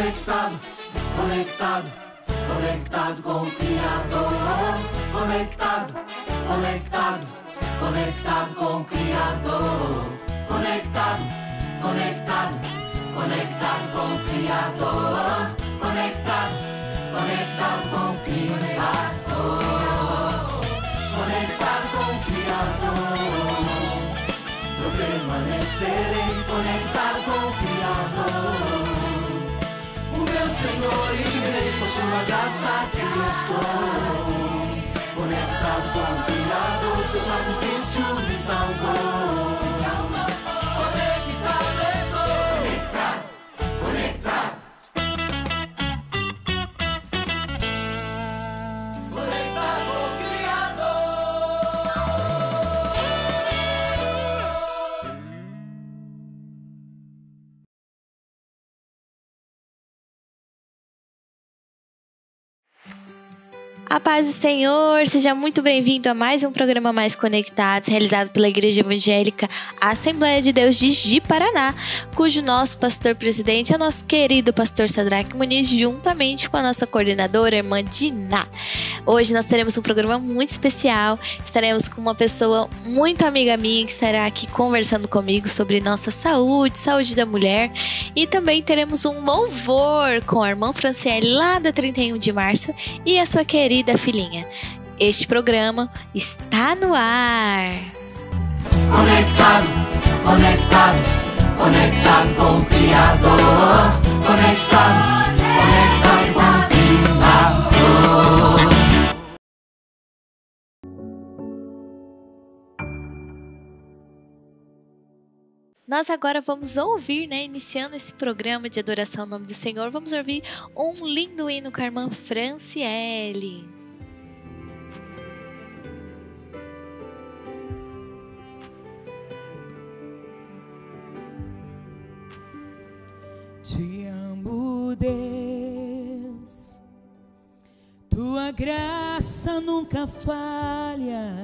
Conectado, conectado, conectado com o Criador. Conectado, conectado, conectado com o Criador. Conectado, conectado, conectado com o Criador. Conectado, conectado com o Criador. Conectado com o Criador. Eu permanecerei conectado com o Criador. O meu Senhor e Rei, por sua graça que estou. Conectado com o Criador, seu sacrifício me salvou. Conectado estou. Conectado, conectado. Conectado com o Criador. A paz do Senhor, seja muito bem-vindo a mais um programa Mais Conectados, realizado pela Igreja Evangélica Assembleia de Deus de Ji-Paraná, cujo nosso pastor-presidente é o nosso querido pastor Sadraque Muniz, juntamente com a nossa coordenadora, irmã Diná. Hoje nós teremos um programa muito especial, estaremos com uma pessoa muito amiga minha que estará aqui conversando comigo sobre nossa saúde, saúde da mulher, e também teremos um louvor com a irmã Franciele lá da 31 de março e a sua querida filhinha. Este programa está no ar. Conectado, conectado, conectado com o Criador. Conectado, conectado com o Criador. Nós agora vamos ouvir, iniciando esse programa de adoração ao nome do Senhor, vamos ouvir um lindo hino com a irmã Franciele. Te amo, Deus, tua graça nunca falha,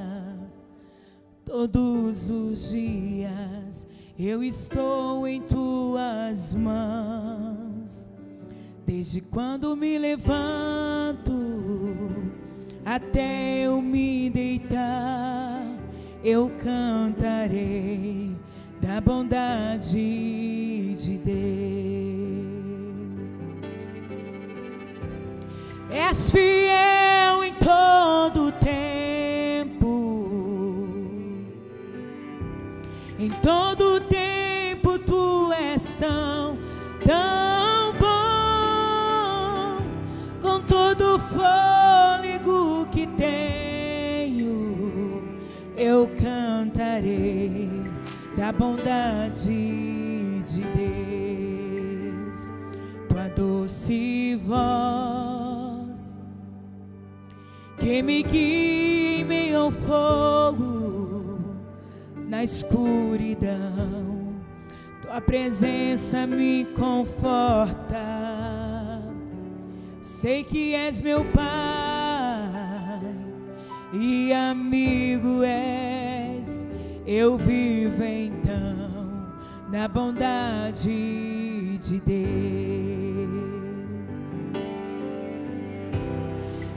todos os dias eu estou em tuas mãos. Desde quando me levanto até eu me deitar, eu cantarei da bondade de Deus. És fiel em todo tempo, em todo tempo tu és tão, tão bom. Com todo o fôlego que tenho, eu cantarei da bondade de Deus. Tua doce voz que me guia em meio ao fogo, na escuridão, tua presença me conforta. Sei que és meu Pai e amigo és. Eu vivo então na bondade de Deus.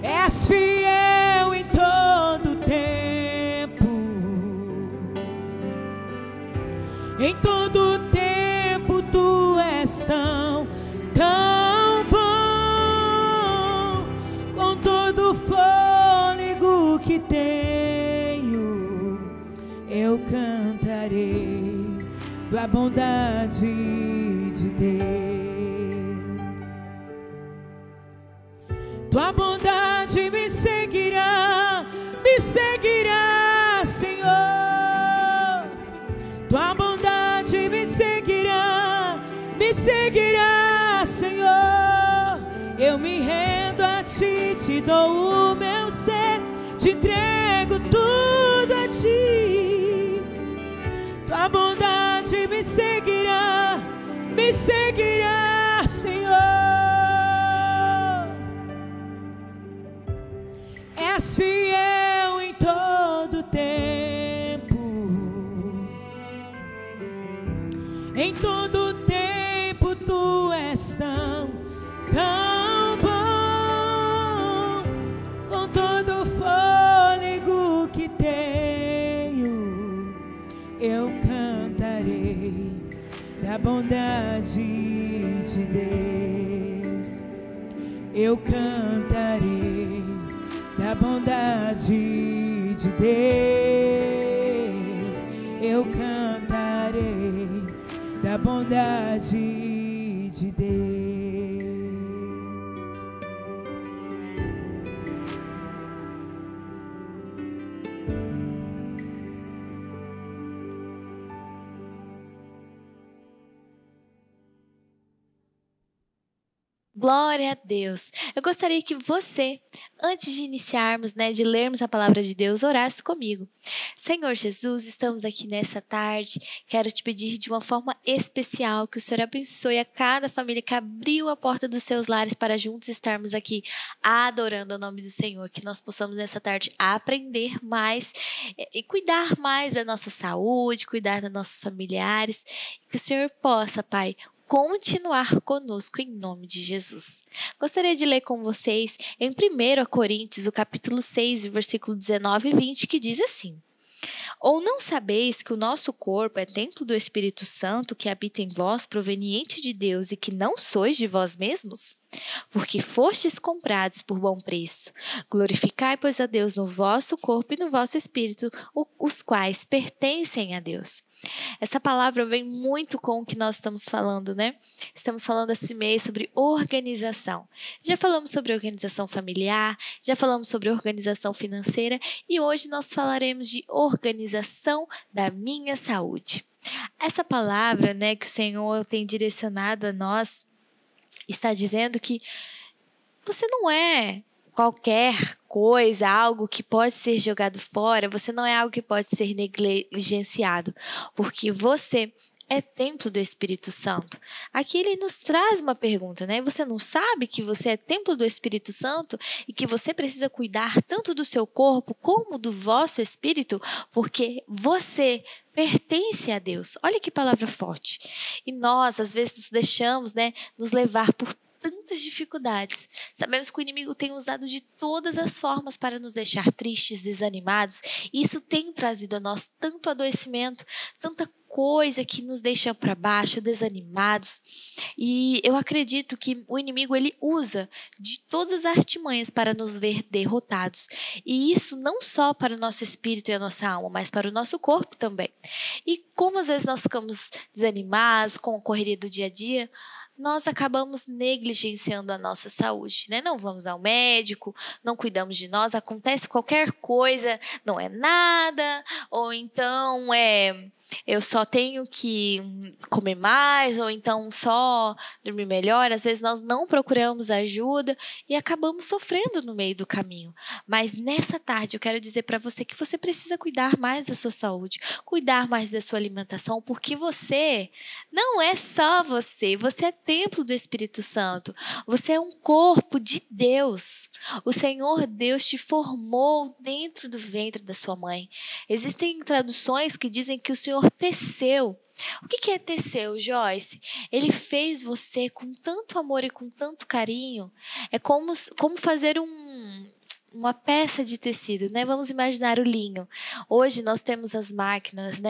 És fiel em todo tempo, em todo tempo tu és tão, tão bom. Com todo o fôlego que tenho, eu cantarei da bondade de Deus. Tua bondade me seguirá, Senhor. Tua bondade me seguirá, Senhor. Eu me rendo a ti, te dou o meu ser, te entrego tudo a ti. Tua bondade me seguirá, Senhor. És fiel em todo tempo, em todo tempo tu és tão, tão bom, com todo o fôlego que tenho, eu cantarei da bondade de Deus. Eu cantarei da bondade de Deus. Eu cantarei da bondade de Deus. Glória a Deus! Eu gostaria que você, antes de iniciarmos, de lermos a palavra de Deus, orasse comigo. Senhor Jesus, estamos aqui nessa tarde. Quero te pedir de uma forma especial que o Senhor abençoe a cada família que abriu a porta dos seus lares para juntos estarmos aqui adorando o nome do Senhor. Que nós possamos nessa tarde aprender mais e cuidar mais da nossa saúde, cuidar dos nossos familiares. Que o Senhor possa, Pai, continuar conosco em nome de Jesus. Gostaria de ler com vocês em 1 Coríntios, o capítulo 6, versículo 19 e 20, que diz assim: Ou não sabeis que o nosso corpo é templo do Espírito Santo que habita em vós, proveniente de Deus, e que não sois de vós mesmos? Porque fostes comprados por bom preço. Glorificai, pois, a Deus no vosso corpo e no vosso espírito, os quais pertencem a Deus. Essa palavra vem muito com o que nós estamos falando, Estamos falando esse mês sobre organização. Já falamos sobre organização familiar, já falamos sobre organização financeira e hoje nós falaremos de organização da minha saúde. Essa palavra, que o Senhor tem direcionado a nós, está dizendo que você não é qualquer coisa, algo que pode ser jogado fora, você não é algo que pode ser negligenciado, porque você é templo do Espírito Santo. Aqui ele nos traz uma pergunta, Você não sabe que você é templo do Espírito Santo e que você precisa cuidar tanto do seu corpo como do vosso espírito, porque você pertence a Deus. Olha que palavra forte. E nós, às vezes, nos deixamos, nos levar por tantas dificuldades. Sabemos que o inimigo tem usado de todas as formas para nos deixar tristes, desanimados. E isso tem trazido a nós tanto adoecimento, tanta coisa que nos deixa para baixo, desanimados. E eu acredito que o inimigo ele usa de todas as artimanhas para nos ver derrotados. E isso não só para o nosso espírito e a nossa alma, mas para o nosso corpo também. E como às vezes nós ficamos desanimados com a correria do dia a dia, nós acabamos negligenciando a nossa saúde, Não vamos ao médico, não cuidamos de nós, acontece qualquer coisa, não é nada, ou então eu só tenho que comer mais, ou então só dormir melhor. Às vezes nós não procuramos ajuda e acabamos sofrendo no meio do caminho. Mas nessa tarde eu quero dizer para você que você precisa cuidar mais da sua saúde, cuidar mais da sua alimentação, porque você não é só você é templo do Espírito Santo. Você é um corpo de Deus. O Senhor Deus te formou dentro do ventre da sua mãe. Existem traduções que dizem que o Senhor teceu. O que é teceu, Joyce? Ele fez você com tanto amor e com tanto carinho. É como fazer uma peça de tecido, Vamos imaginar o linho. Hoje nós temos as máquinas,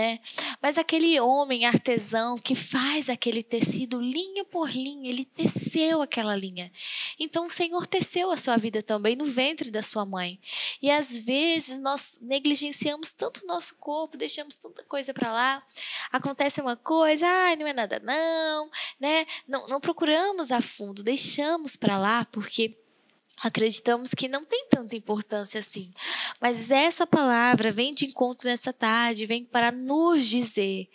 Mas aquele homem artesão que faz aquele tecido linha por linha, ele teceu aquela linha. Então o Senhor teceu a sua vida também no ventre da sua mãe. E às vezes nós negligenciamos tanto o nosso corpo, deixamos tanta coisa para lá. Acontece uma coisa, não é nada não, Não procuramos a fundo, deixamos para lá porque acreditamos que não tem tanta importância assim. Mas essa palavra vem de encontro nessa tarde, vem para nos dizer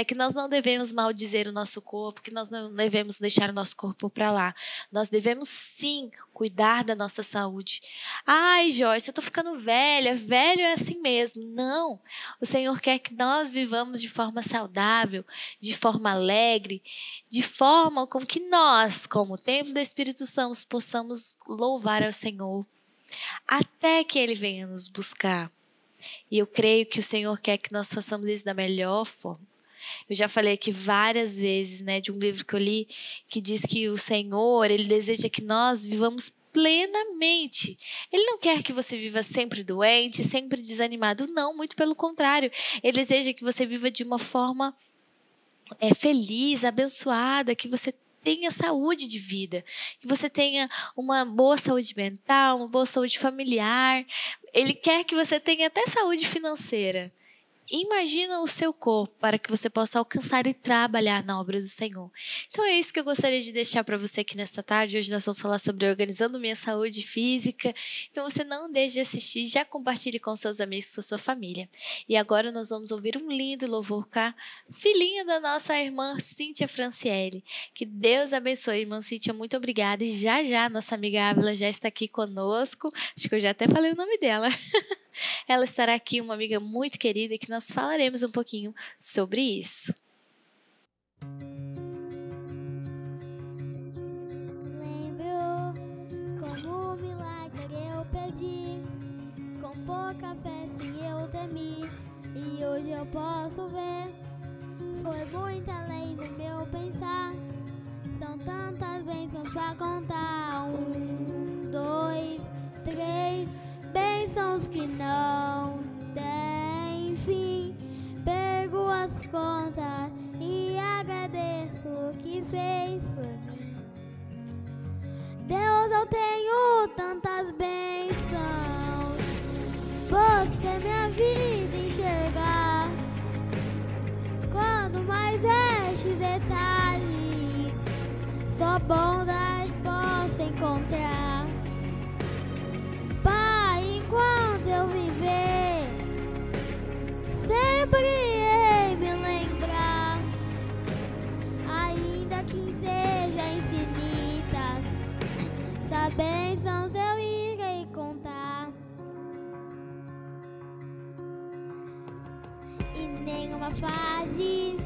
que nós não devemos maldizer o nosso corpo, que nós não devemos deixar o nosso corpo para lá. Nós devemos sim cuidar da nossa saúde. Ai, Joyce, eu estou ficando velha, velho é assim mesmo. Não, o Senhor quer que nós vivamos de forma saudável, de forma alegre, de forma com que nós, como templo do Espírito Santo, possamos louvar ao Senhor, até que Ele venha nos buscar. E eu creio que o Senhor quer que nós façamos isso da melhor forma. Eu já falei aqui várias vezes, né, de um livro que eu li que diz que o Senhor, Ele deseja que nós vivamos plenamente. Ele não quer que você viva sempre doente, sempre desanimado. Não, muito pelo contrário. Ele deseja que você viva de uma forma feliz, abençoada, que você tenha saúde de vida, que você tenha uma boa saúde mental, uma boa saúde familiar. Ele quer que você tenha até saúde financeira. Imagina o seu corpo para que você possa alcançar e trabalhar na obra do Senhor. Então é isso que eu gostaria de deixar para você aqui nesta tarde. Hoje nós vamos falar sobre organizando minha saúde física. Então você não deixe de assistir, já compartilhe com seus amigos, com sua família. E agora nós vamos ouvir um lindo louvor com a filhinha da nossa irmã Cíntia Franciele. Que Deus abençoe, irmã Cíntia, muito obrigada. E já nossa amiga Ávila já está aqui conosco. Acho que eu já até falei o nome dela. Ela estará aqui, uma amiga muito querida, e que nós falaremos um pouquinho sobre isso. Lembro como milagre eu pedi, com pouca fé sim eu temi, e hoje eu posso ver, foi muito além do meu pensar, são tantas bênçãos pra contar, 1, 2, 3... bênçãos que não têm fim, perco as contas e agradeço o que fez por mim. Deus, eu tenho tantas bênçãos, você minha vida enxergar, quando mais estes detalhes, só bondade posso encontrar. Enquanto eu viver, sempre hei me lembrar, ainda que seja infinitas, só bênçãos eu irei contar. E nenhuma fase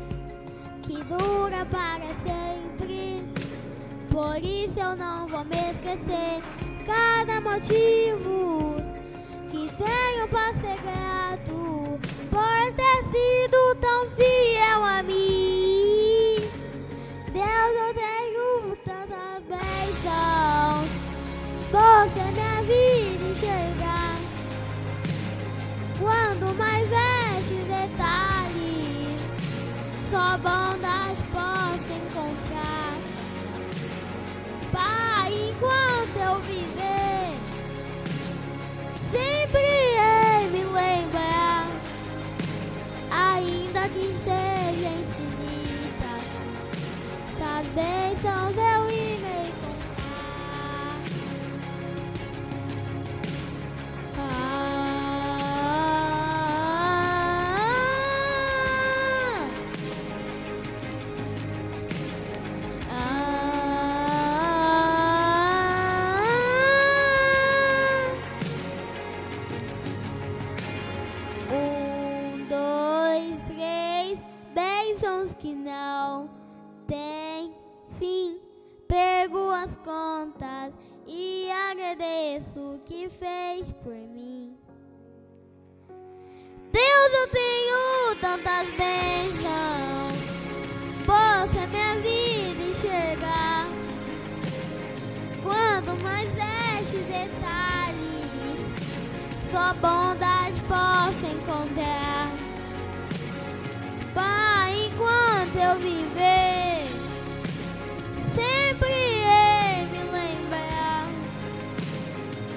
que dura para sempre, por isso eu não vou me esquecer cada motivo que tenho pra ser grato, por ter sido tão fiel a mim. Deus, eu tenho tantas bênçãos, você minha vida enxergar, quando mais estes detalhes, só bondade posso encontrar. Pai, enquanto eu viver, sempre hei me lembrar, ainda que sejam infinitas, essas bênçãos eu irei contar. Que não tem fim, perco as contas e agradeço o que fez por mim. Deus, eu tenho tantas bênçãos, possa minha vida enxergar, quanto mais estes detalhes, só bondade posso encontrar. Pai, enquanto eu viver, sempre hei me lembrar,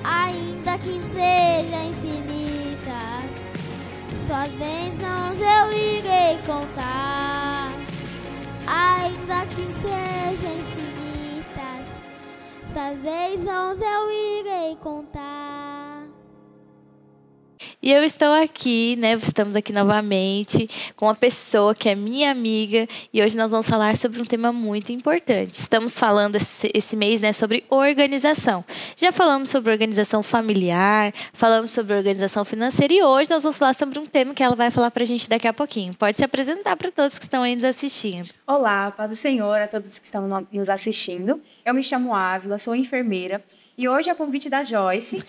ainda que sejam infinitas, suas bênçãos eu irei contar. Ainda que sejam infinitas, suas bênçãos eu irei contar. E eu estou aqui, né? Estamos aqui novamente com uma pessoa que é minha amiga e hoje nós vamos falar sobre um tema muito importante. Estamos falando esse mês, né, sobre organização. Já falamos sobre organização familiar, falamos sobre organização financeira e hoje nós vamos falar sobre um tema que ela vai falar pra gente daqui a pouquinho. Pode se apresentar para todos que estão aí nos assistindo. Olá, paz do Senhor a todos que estão nos assistindo. Eu me chamo Ávila, sou enfermeira e hoje, a convite da Joyce,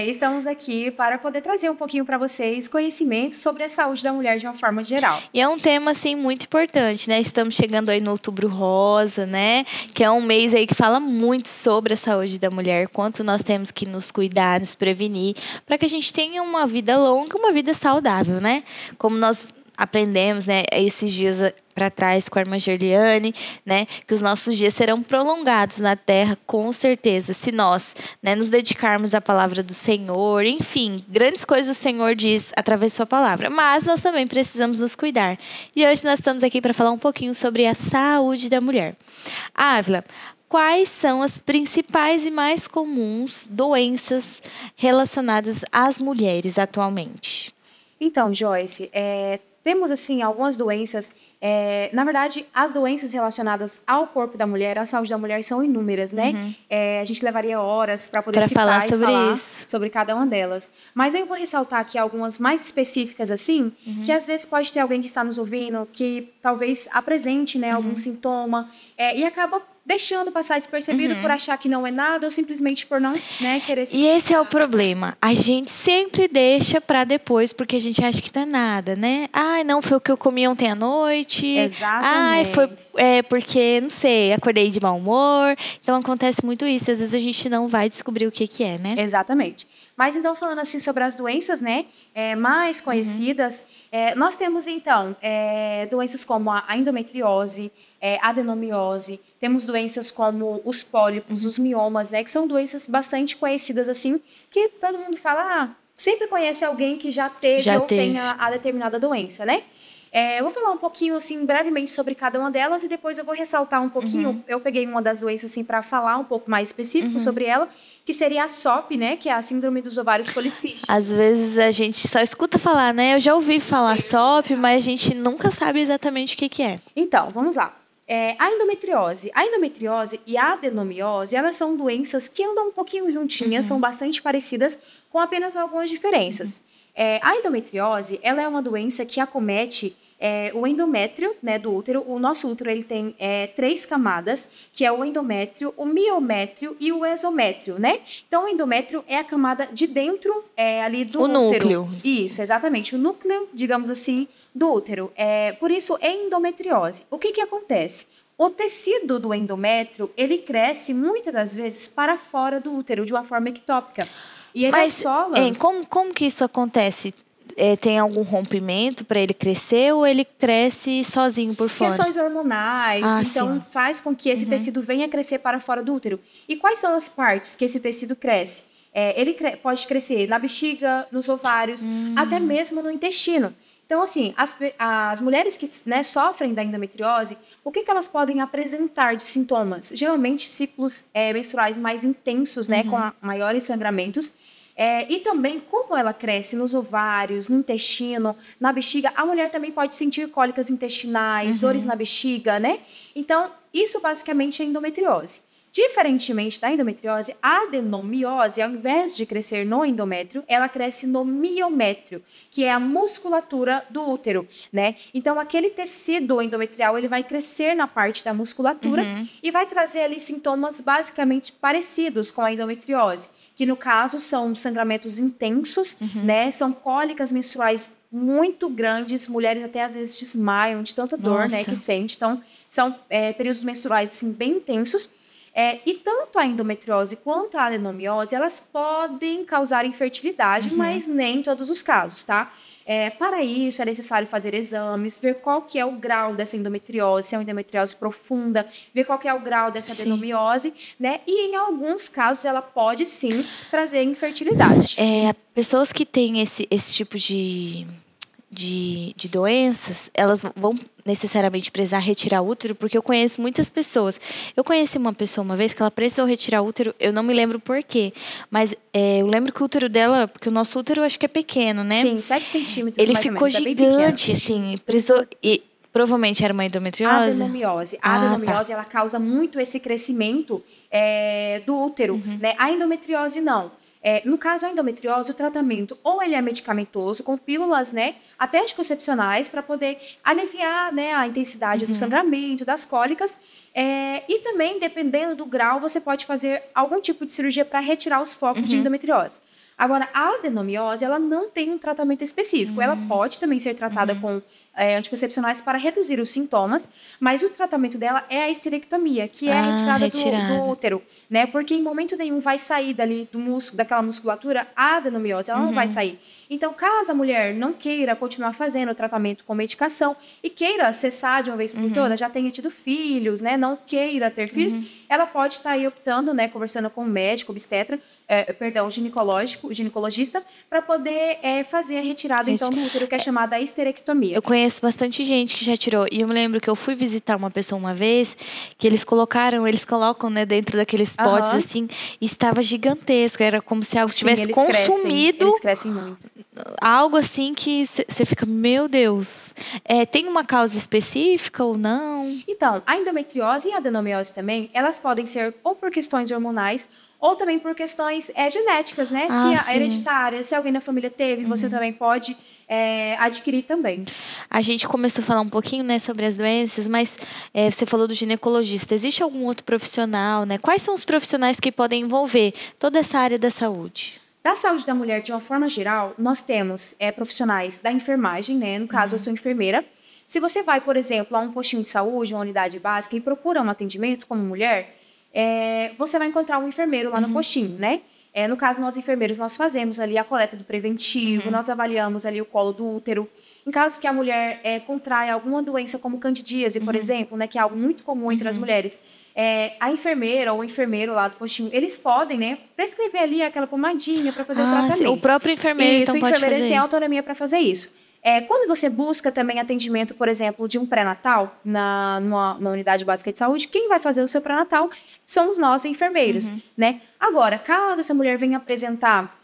estamos aqui para poder trazer um pouquinho para vocês conhecimento sobre a saúde da mulher de uma forma geral. E é um tema, assim, muito importante, né? Estamos chegando aí no Outubro Rosa, né? Que é um mês aí que fala muito sobre a saúde da mulher, quanto nós temos que nos cuidar, nos prevenir, para que a gente tenha uma vida longa, uma vida saudável, né? Como nós aprendemos, né, esses dias para trás com a irmã Gerliane, né, que os nossos dias serão prolongados na terra, com certeza, se nós, né, nos dedicarmos à palavra do Senhor, enfim, grandes coisas o Senhor diz através de sua palavra, mas nós também precisamos nos cuidar. E hoje nós estamos aqui para falar um pouquinho sobre a saúde da mulher. Ávila, quais são as principais e mais comuns doenças relacionadas às mulheres atualmente? Então, Joyce, temos, assim, algumas doenças. Na verdade, as doenças relacionadas ao corpo da mulher, à saúde da mulher, são inúmeras, né? A gente levaria horas para poder citar e falar sobre cada uma delas. Mas eu vou ressaltar aqui algumas mais específicas, assim, que às vezes pode ter alguém que está nos ouvindo que talvez apresente, né, algum sintoma e acaba deixando passar despercebido por achar que não é nada ou simplesmente por não, né, querer se... E esse é o problema. A gente sempre deixa para depois porque a gente acha que não é nada, né? Ai, não, foi o que eu comi ontem à noite. Exatamente. Ai, foi porque, não sei, acordei de mau humor. Então acontece muito isso. Às vezes a gente não vai descobrir o que é, né? Exatamente. Mas então, falando assim sobre as doenças, né, mais conhecidas, nós temos então doenças como a endometriose, adenomiose, temos doenças como os pólipos, os miomas, né, que são doenças bastante conhecidas assim, que todo mundo fala, sempre conhece alguém que já teve ou tenha a determinada doença, né? Eu vou falar um pouquinho, assim, brevemente sobre cada uma delas e depois eu vou ressaltar um pouquinho. Eu peguei uma das doenças, assim, para falar um pouco mais específico sobre ela, que seria a SOP, né? Que é a Síndrome dos Ovários Policísticos. Às vezes a gente só escuta falar, né? Eu já ouvi falar SOP, mas a gente nunca sabe exatamente o que é. Então, vamos lá. A endometriose e a adenomiose, elas são doenças que andam um pouquinho juntinhas, são bastante parecidas, com apenas algumas diferenças. A endometriose, ela é uma doença que acomete o endométrio, né, do útero. O nosso útero ele tem 3 camadas, que é o endométrio, o miométrio e o exométrio, né? Então, o endométrio é a camada de dentro ali do útero. O núcleo. Isso, exatamente. O núcleo, digamos assim, do útero. Por isso, é endometriose. O que acontece? O tecido do endométrio, ele cresce muitas das vezes para fora do útero, de uma forma ectópica. E ele assola... Como que isso acontece? Tem algum rompimento para ele crescer ou ele cresce sozinho por fora? Questões hormonais, então faz com que esse tecido venha crescer para fora do útero. E quais são as partes que esse tecido cresce? Ele pode crescer na bexiga, nos ovários, até mesmo no intestino. Então, assim, as mulheres que, né, sofrem da endometriose, o que elas podem apresentar de sintomas? Geralmente, ciclos menstruais mais intensos, né, com maiores sangramentos. E também, como ela cresce nos ovários, no intestino, na bexiga, a mulher também pode sentir cólicas intestinais, dores na bexiga, né? Então, isso basicamente é endometriose. Diferentemente da endometriose, a adenomiose, ao invés de crescer no endométrio, ela cresce no miométrio, que é a musculatura do útero, né? Então, aquele tecido endometrial, ele vai crescer na parte da musculatura e vai trazer ali sintomas basicamente parecidos com a endometriose, que no caso são sangramentos intensos, né? São cólicas menstruais muito grandes, mulheres até às vezes desmaiam de tanta dor, né, que sente. Então, são períodos menstruais assim, bem intensos. E tanto a endometriose quanto a adenomiose, elas podem causar infertilidade, mas nem em todos os casos, tá? Para isso, é necessário fazer exames, ver qual que é o grau dessa endometriose, se é uma endometriose profunda, ver qual que é o grau dessa adenomiose, né? E em alguns casos, ela pode sim trazer infertilidade. Pessoas que têm esse tipo de doenças, elas vão necessariamente precisar retirar o útero, porque eu conheço muitas pessoas. Eu conheci uma pessoa uma vez que ela precisou retirar o útero, eu não me lembro por quê, mas eu lembro que o útero dela, porque o nosso útero eu acho que é pequeno, né? Sim, 7 centímetros ele mais ficou ou menos, gigante, assim, precisou... Provavelmente era uma endometriose? Adenomiose. A adenomiose, ela causa muito esse crescimento do útero, né? A endometriose, não. No caso da endometriose, o tratamento ou ele é medicamentoso, com pílulas, né, até anticoncepcionais, para poder aliviar, né, a intensidade do sangramento, das cólicas. E também, dependendo do grau, você pode fazer algum tipo de cirurgia para retirar os focos de endometriose. Agora, a adenomiose, ela não tem um tratamento específico. Ela pode também ser tratada com anticoncepcionais para reduzir os sintomas, mas o tratamento dela é a esterectomia, que é a retirada do útero, né? Porque em momento nenhum vai sair dali do músculo, daquela musculatura, a adenomiose, ela não vai sair. Então, caso a mulher não queira continuar fazendo o tratamento com medicação e queira cessar de uma vez por todas, já tenha tido filhos, né? Não queira ter filhos, ela pode estar aí optando, né? Conversando com o médico, obstetra, ginecologista, para poder fazer a retirada, então, do útero, que é chamada a esterectomia. Eu conheço bastante gente que já tirou. E eu me lembro que eu fui visitar uma pessoa uma vez, que eles colocam, né, dentro daqueles potes, assim, e estava gigantesco. Era como se algo tivesse consumido. Eles crescem muito. Algo assim que você fica, meu Deus. Tem uma causa específica ou não? Então, a endometriose e a adenomiose também, elas podem ser ou por questões hormonais, ou também por questões genéticas, né? Se hereditárias, se alguém na família teve, você também pode adquirir também. A gente começou a falar um pouquinho, né, sobre as doenças, mas você falou do ginecologista. Existe algum outro profissional, né? Quais são os profissionais que podem envolver toda essa área da saúde? Da saúde da mulher, de uma forma geral, nós temos profissionais da enfermagem, né? No caso, eu sou enfermeira. Se você vai, por exemplo, a um postinho de saúde, uma unidade básica e procura um atendimento como mulher, você vai encontrar um enfermeiro lá no postinho, né? No caso, nós enfermeiros, nós fazemos ali a coleta do preventivo, nós avaliamos ali o colo do útero. Em caso que a mulher contraia alguma doença como candidíase, por exemplo, né, que é algo muito comum entre as mulheres, a enfermeira ou o enfermeiro lá do postinho, eles podem, né, prescrever ali aquela pomadinha para fazer o tratamento. Sim, o próprio enfermeiro, isso, então, o enfermeiro ele tem autonomia para fazer isso. Quando você busca também atendimento, por exemplo, de um pré-natal na unidade básica de saúde, quem vai fazer o seu pré-natal somos nós, enfermeiros, né? Agora, caso essa mulher venha apresentar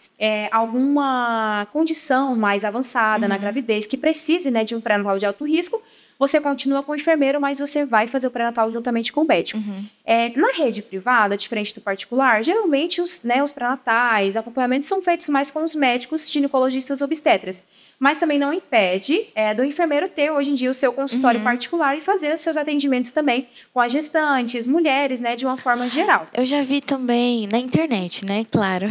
alguma condição mais avançada na gravidez, que precise, né, de um pré-natal de alto risco, você continua com o enfermeiro, mas você vai fazer o pré-natal juntamente com o médico. Na rede privada, diferente do particular, geralmente os pré-natais, acompanhamentos são feitos mais com os médicos, ginecologistas, obstetras. Mas também não impede do enfermeiro ter, hoje em dia, o seu consultório particular e fazer os seus atendimentos também com as gestantes, mulheres, né, de uma forma geral. Eu já vi também na internet, né, claro,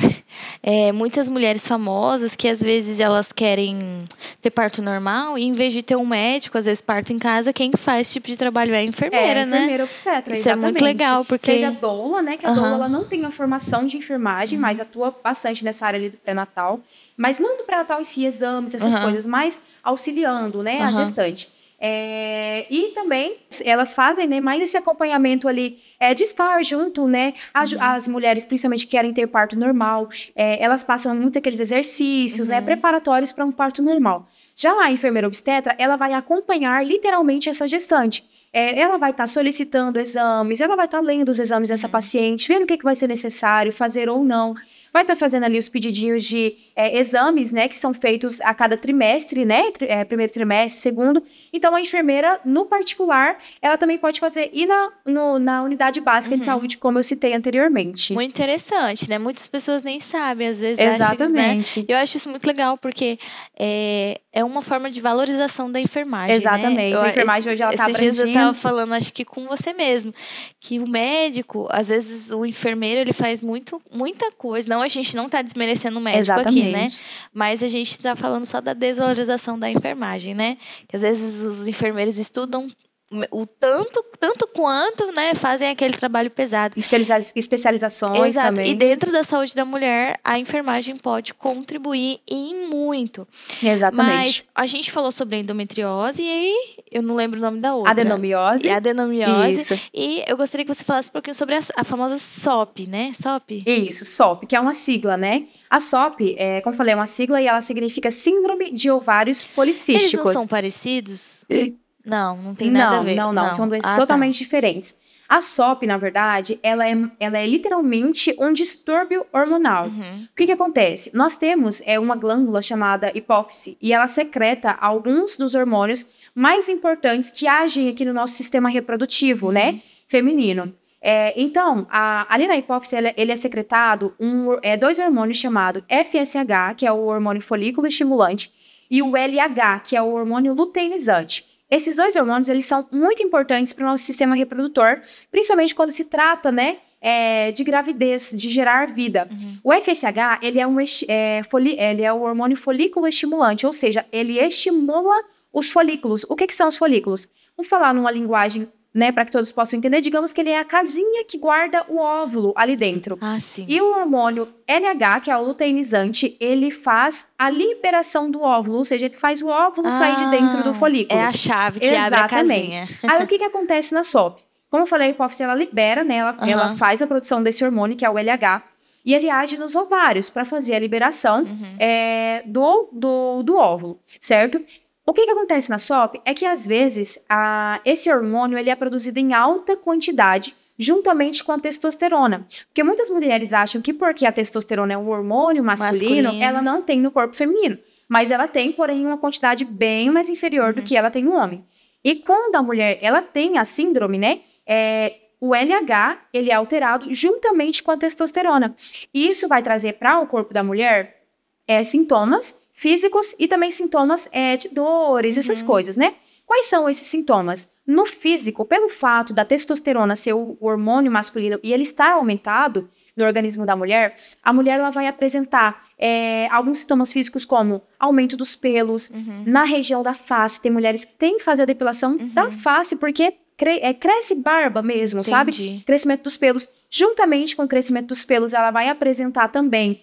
muitas mulheres famosas que às vezes elas querem ter parto normal e em vez de ter um médico, às vezes parto em casa, quem faz esse tipo de trabalho é a enfermeira, né? Enfermeira obstetra, Isso exatamente. É muito legal, porque... Seja a doula, né, que a doula ela não tem a formação de enfermagem, mas atua bastante nessa área ali do pré-natal. Mas não do pré-natal em si, exames, essas coisas, mas auxiliando, né, a gestante. E também elas fazem, né, mais esse acompanhamento ali de estar junto, né, as mulheres principalmente que querem ter parto normal, elas passam muito aqueles exercícios, né, preparatórios para um parto normal. Já a enfermeira obstetra, ela vai acompanhar literalmente essa gestante. Ela vai estar solicitando exames, ela vai estar lendo os exames dessa paciente, vendo o que vai ser necessário fazer ou não. Vai estar fazendo ali os pedidinhos de exames, né, que são feitos a cada trimestre, né, primeiro trimestre, segundo. Então, a enfermeira, no particular, ela também pode fazer ir na unidade básica de saúde, como eu citei anteriormente. Muito interessante, né? Muitas pessoas nem sabem, às vezes Exatamente. acham, né? Eu acho isso muito legal, porque é uma forma de valorização da enfermagem, Exatamente. Né? A enfermagem hoje, ela está abrangendo. Esses dias eu estava falando, acho que com você mesmo, que o médico, às vezes o enfermeiro, ele faz muita coisa. Não, a gente não está desmerecendo o médico aqui, né? Mas a gente está falando só da desvalorização da enfermagem, né? Que às vezes os enfermeiros estudam o tanto quanto, né, fazem aquele trabalho pesado. Especializações também. E dentro da saúde da mulher, a enfermagem pode contribuir em muito. Exatamente. Mas a gente falou sobre a endometriose e aí eu não lembro o nome da outra. Adenomiose. Adenomiose. Isso. E eu gostaria que você falasse um pouquinho sobre a famosa SOP, né? SOP? Isso, SOP, que é uma sigla, né? A SOP, como eu falei, é uma sigla e ela significa Síndrome de Ovários Policísticos. Eles não são parecidos? Não tem nada a ver. Não. São doenças totalmente diferentes. A SOP, na verdade, ela é literalmente um distúrbio hormonal. O que acontece? Nós temos uma glândula chamada hipófise e ela secreta alguns dos hormônios mais importantes que agem aqui no nosso sistema reprodutivo, né? Feminino. Então, ali na hipófise, ele é secretado 2 hormônios chamados FSH, que é o hormônio folículo estimulante, e o LH, que é o hormônio luteinizante. Esses 2 hormônios, eles são muito importantes para o nosso sistema reprodutor, principalmente quando se trata, né, de gravidez, de gerar vida. O FSH, ele é o hormônio folículo estimulante, ou seja, ele estimula os folículos. O que são os folículos? Vamos falar numa linguagem, né, para que todos possam entender, digamos que ele é a casinha que guarda o óvulo ali dentro. Sim. E o hormônio LH, que é o luteinizante, ele faz a liberação do óvulo, ou seja, ele faz o óvulo sair de dentro do folículo. É a chave que abre a casinha. Aí o que acontece na SOP? Como eu falei, a hipófise, ela libera, né, ela faz a produção desse hormônio, que é o LH, e ele age nos ovários para fazer a liberação do óvulo, certo? O que acontece na SOP é que, às vezes, esse hormônio ele é produzido em alta quantidade, juntamente com a testosterona. Porque muitas mulheres acham que porque a testosterona é um hormônio masculino, ela não tem no corpo feminino. Mas ela tem, porém, uma quantidade bem mais inferior do que ela tem no homem. E quando a mulher ela tem a síndrome, né, o LH ele é alterado juntamente com a testosterona. E isso vai trazer para o corpo da mulher sintomas físicos e também sintomas de dores, essas coisas, né? Quais são esses sintomas? No físico, pelo fato da testosterona ser o hormônio masculino e ele estar aumentado no organismo da mulher, a mulher ela vai apresentar alguns sintomas físicos como aumento dos pelos, na região da face. Tem mulheres que têm que fazer a depilação da face porque cresce barba mesmo, sabe? Crescimento dos pelos. Juntamente com o crescimento dos pelos, ela vai apresentar também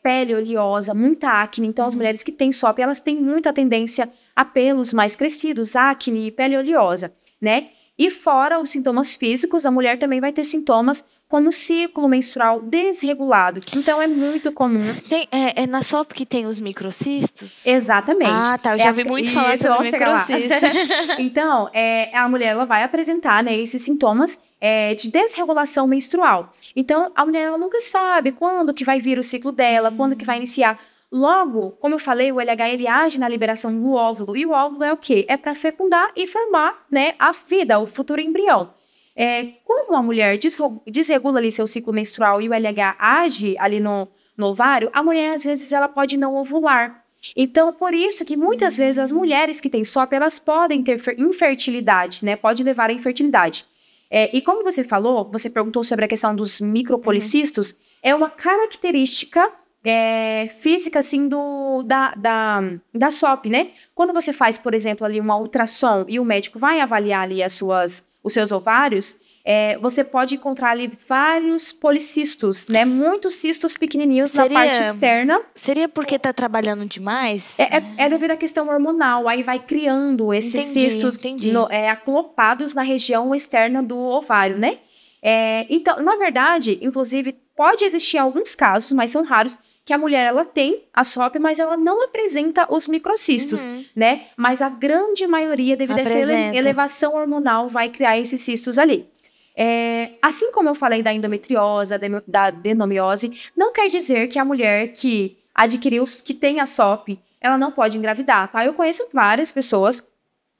pele oleosa, muita acne. Então, as mulheres que têm SOP, elas têm muita tendência a pelos mais crescidos, acne e pele oleosa, né? E fora os sintomas físicos, a mulher também vai ter sintomas como ciclo menstrual desregulado. Então, é muito comum. É na SOP que tem os microcistos? Exatamente. Tá. Eu já vi muito falar sobre microcisto. Então, a mulher ela vai apresentar, né, esses sintomas de desregulação menstrual. Então, a mulher ela nunca sabe quando que vai vir o ciclo dela, quando que vai iniciar. Logo, como eu falei, o LH ele age na liberação do óvulo. E o óvulo é o quê? É para fecundar e formar, né, a vida, o futuro embrião. Como a mulher desregula ali seu ciclo menstrual e o LH age ali no ovário, a mulher, às vezes, ela pode não ovular. Então, por isso que muitas vezes as mulheres que têm SOP, elas podem ter infertilidade, né? Pode levar à infertilidade. E como você falou, você perguntou sobre a questão dos micropolicistos, é uma característica física, assim, da SOP, né? Quando você faz, por exemplo, ali uma ultrassom e o médico vai avaliar ali os seus ovários, você pode encontrar ali vários policistos, né? Muitos cistos pequenininhos na parte externa. Seria porque tá trabalhando demais? É devido à questão hormonal. Aí vai criando esses cistos aclopados na região externa do ovário, né? Então, na verdade, inclusive, pode existir alguns casos, mas são raros, que a mulher ela tem a SOP, mas ela não apresenta os microcistos, né? Mas a grande maioria, devido a essa elevação hormonal, vai criar esses cistos ali. Assim como eu falei da endometriose, da adenomiose, não quer dizer que a mulher que adquiriu, que tem a SOP, ela não pode engravidar, tá? Eu conheço várias pessoas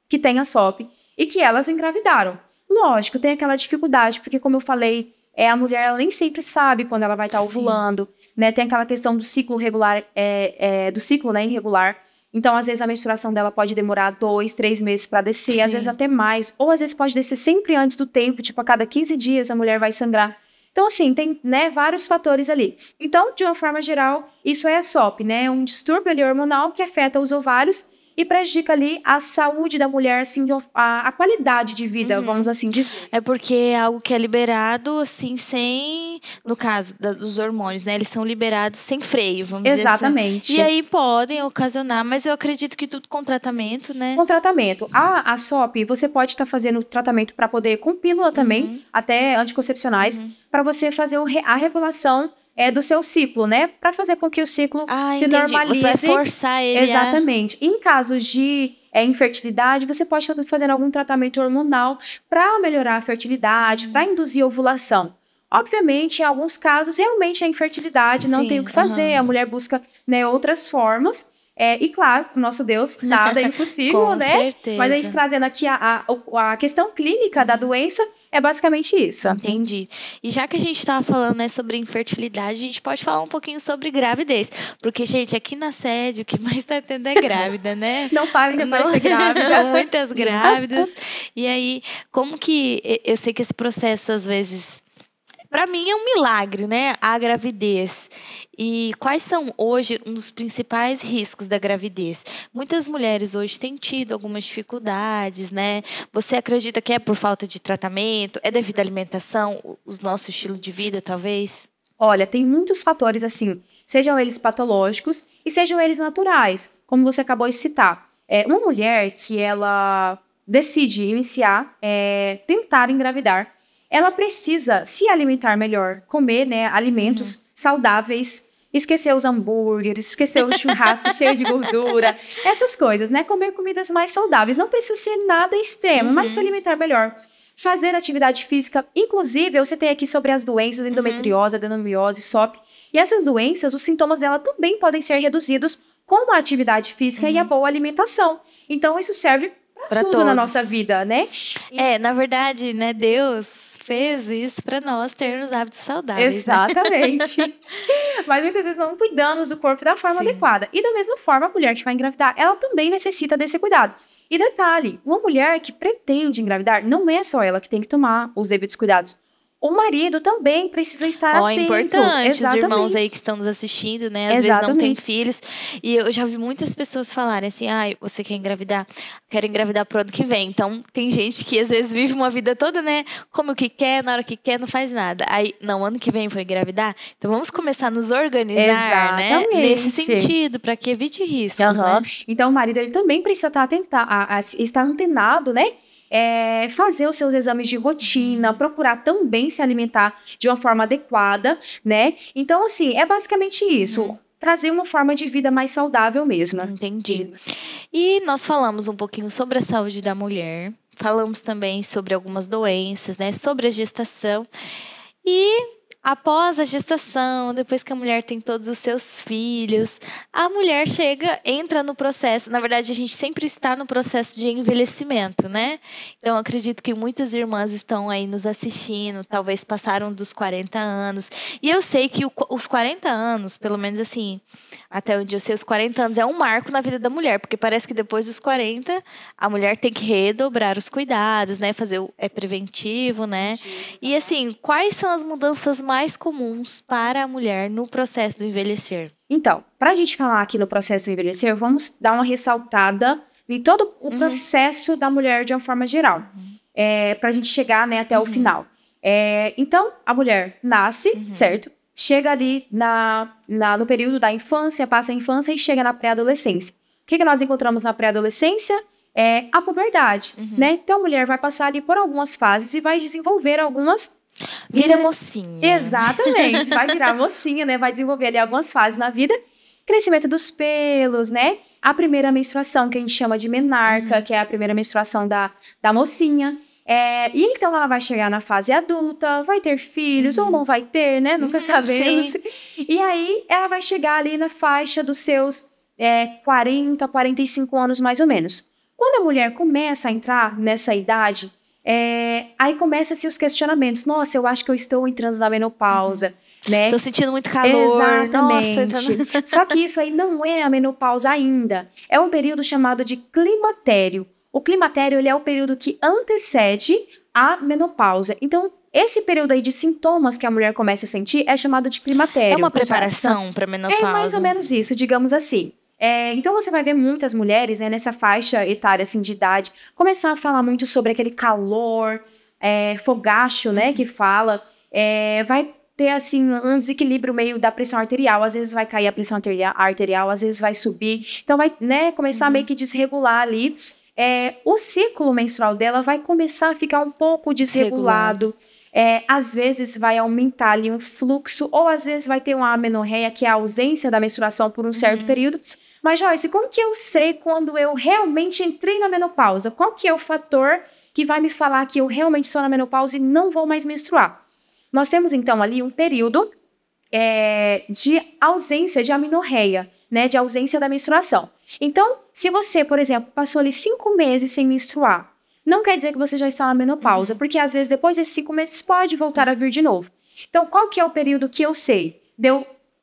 que têm a SOP e que elas engravidaram. Lógico, tem aquela dificuldade, porque como eu falei, a mulher ela nem sempre sabe quando ela vai estar ovulando, né? Tem aquela questão do ciclo regular, do ciclo, né, irregular. Então, às vezes, a menstruação dela pode demorar 2, 3 meses para descer, às vezes até mais. Ou, às vezes, pode descer sempre antes do tempo, tipo, a cada 15 dias a mulher vai sangrar. Então, assim, tem, né, vários fatores ali. Então, de uma forma geral, isso é a SOP, né? Um distúrbio ali hormonal que afeta os ovários e prejudica ali a saúde da mulher, assim, a qualidade de vida, vamos assim dizer. É porque é algo que é liberado, assim, sem... No caso dos hormônios, né? Eles são liberados sem freio, vamos dizer assim. Exatamente. E aí podem ocasionar, mas eu acredito que tudo com tratamento, né? Com tratamento. A SOP, você pode estar fazendo tratamento para poder, com pílula também, até anticoncepcionais, para você fazer a regulação do seu ciclo, né? Para fazer com que o ciclo se normalize. Você vai forçar ele. Exatamente. Em casos de infertilidade, você pode estar fazendo algum tratamento hormonal para melhorar a fertilidade, para induzir a ovulação. Obviamente, em alguns casos, realmente a infertilidade não tem o que fazer. A mulher busca, né, outras formas. E claro, nosso Deus, nada é impossível, Com né? certeza. Mas a gente trazendo aqui a questão clínica da doença, É basicamente isso. Entendi. E já que a gente estava falando, né, sobre infertilidade, a gente pode falar um pouquinho sobre gravidez. Porque, gente, aqui na sede, o que mais está tendo é grávida, né? Não parem de aparecer grávida. Muitas grávidas. E aí, como que... Eu sei que esse processo, às vezes... Para mim é um milagre, né? A gravidez. E quais são hoje um dos principais riscos da gravidez? Muitas mulheres hoje têm tido algumas dificuldades, né? Você acredita que é por falta de tratamento? É devido à alimentação? O nosso estilo de vida, talvez? Olha, tem muitos fatores assim, sejam eles patológicos e sejam eles naturais, como você acabou de citar. Uma mulher que ela decide iniciar, tentar engravidar, ela precisa se alimentar melhor, comer, né, alimentos saudáveis, esquecer os hambúrgueres, esquecer o churrasco cheio de gordura, essas coisas, né? Comer comidas mais saudáveis. Não precisa ser nada extremo, mas se alimentar melhor. Fazer atividade física. Inclusive, eu citei aqui sobre as doenças, endometriose, adenomiose, SOP. E essas doenças, os sintomas dela também podem ser reduzidos com a atividade física e a boa alimentação. Então, isso serve para tudo na nossa vida, né? Na verdade, né, Deus fez isso para nós termos hábitos saudáveis. Exatamente. Né? Mas muitas vezes não cuidamos do corpo da forma adequada. E da mesma forma, a mulher que vai engravidar, ela também necessita desse cuidado. E detalhe, uma mulher que pretende engravidar, não é só ela que tem que tomar os devidos cuidados. O marido também precisa estar atento. É importante. Exatamente. Os irmãos aí que estão nos assistindo, né? Às vezes não têm filhos. E eu já vi muitas pessoas falarem assim, você quer engravidar? Quero engravidar pro ano que vem. Então, tem gente que às vezes vive uma vida toda, né? Come o que quer, na hora que quer, não faz nada. Aí, não, ano que vem vou engravidar? Então, vamos começar a nos organizar, né? Nesse sentido, para que evite riscos, né? Então, o marido, ele também precisa estar antenado, né? Fazer os seus exames de rotina, procurar também se alimentar de uma forma adequada, né? Então, assim, é basicamente isso. Trazer uma forma de vida mais saudável mesmo. Entendi. E nós falamos um pouquinho sobre a saúde da mulher. Falamos também sobre algumas doenças, né? Sobre a gestação. E após a gestação, depois que a mulher tem todos os seus filhos, a mulher entra no processo. Na verdade, a gente sempre está no processo de envelhecimento, né? Então, eu acredito que muitas irmãs estão aí nos assistindo, talvez passaram dos 40 anos. E eu sei que os 40 anos, pelo menos assim, até onde eu sei, os 40 anos é um marco na vida da mulher, porque parece que depois dos 40, a mulher tem que redobrar os cuidados, né? Fazer preventivo, né? E assim, quais são as mudanças mais comuns para a mulher no processo do envelhecer? Então, para a gente falar aqui no processo do envelhecer, vamos dar uma ressaltada em todo o processo da mulher de uma forma geral, para a gente chegar, né, até o final. Então, a mulher nasce, certo? Chega ali no período da infância, passa a infância e chega na pré-adolescência. O que nós encontramos na pré-adolescência? A puberdade, né? Então, a mulher vai passar ali por algumas fases e vai desenvolver algumas... Vira mocinha. Exatamente, vai virar mocinha, né? Vai desenvolver ali algumas fases na vida. Crescimento dos pelos, né? A primeira menstruação, que a gente chama de menarca, que é a primeira menstruação da mocinha. E então ela vai chegar na fase adulta, vai ter filhos ou não vai ter, né? Nunca sabemos. E aí ela vai chegar ali na faixa dos seus 40, 45 anos mais ou menos. Quando a mulher começa a entrar nessa idade, aí começam-se os questionamentos. Nossa, eu acho que eu estou entrando na menopausa, né? Tô sentindo muito calor. Exatamente. Nossa, Só que isso aí não é a menopausa ainda. É um período chamado de climatério. O climatério, ele é o período que antecede a menopausa. Então, esse período aí de sintomas que a mulher começa a sentir é chamado de climatério. É uma preparação para menopausa? É mais ou menos isso, digamos assim. Então, você vai ver muitas mulheres, né, nessa faixa etária, assim, de idade, começar a falar muito sobre aquele calor, fogacho, né, que fala. Vai ter, assim, um desequilíbrio meio da pressão arterial. Às vezes vai cair a pressão arterial, às vezes vai subir. Então, vai, né, começar meio que desregular ali. O ciclo menstrual dela vai começar a ficar um pouco desregulado. Às vezes vai aumentar ali um fluxo, ou às vezes vai ter uma amenorreia, que é a ausência da menstruação por um certo período. Mas, Joyce, como que eu sei quando eu realmente entrei na menopausa? Qual que é o fator que vai me falar que eu realmente estou na menopausa e não vou mais menstruar? Nós temos, então, ali um período de ausência de amenorreia, né? De ausência da menstruação. Então, se você, por exemplo, passou ali 5 meses sem menstruar, não quer dizer que você já está na menopausa, porque às vezes depois desses 5 meses pode voltar a vir de novo. Então, qual que é o período que eu sei?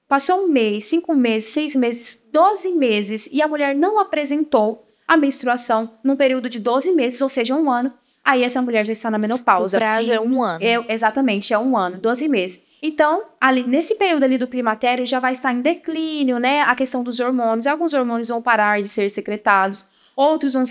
Passou 1 mês, 5 meses, 6 meses, 12 meses e a mulher não apresentou a menstruação num período de 12 meses, ou seja, 1 ano, aí essa mulher já está na menopausa. O prazo é 1 ano. Exatamente, é 1 ano, 12 meses. Então, ali, nesse período ali do climatério já vai estar em declínio, né? A questão dos hormônios. Alguns hormônios vão parar de ser secretados, outros vão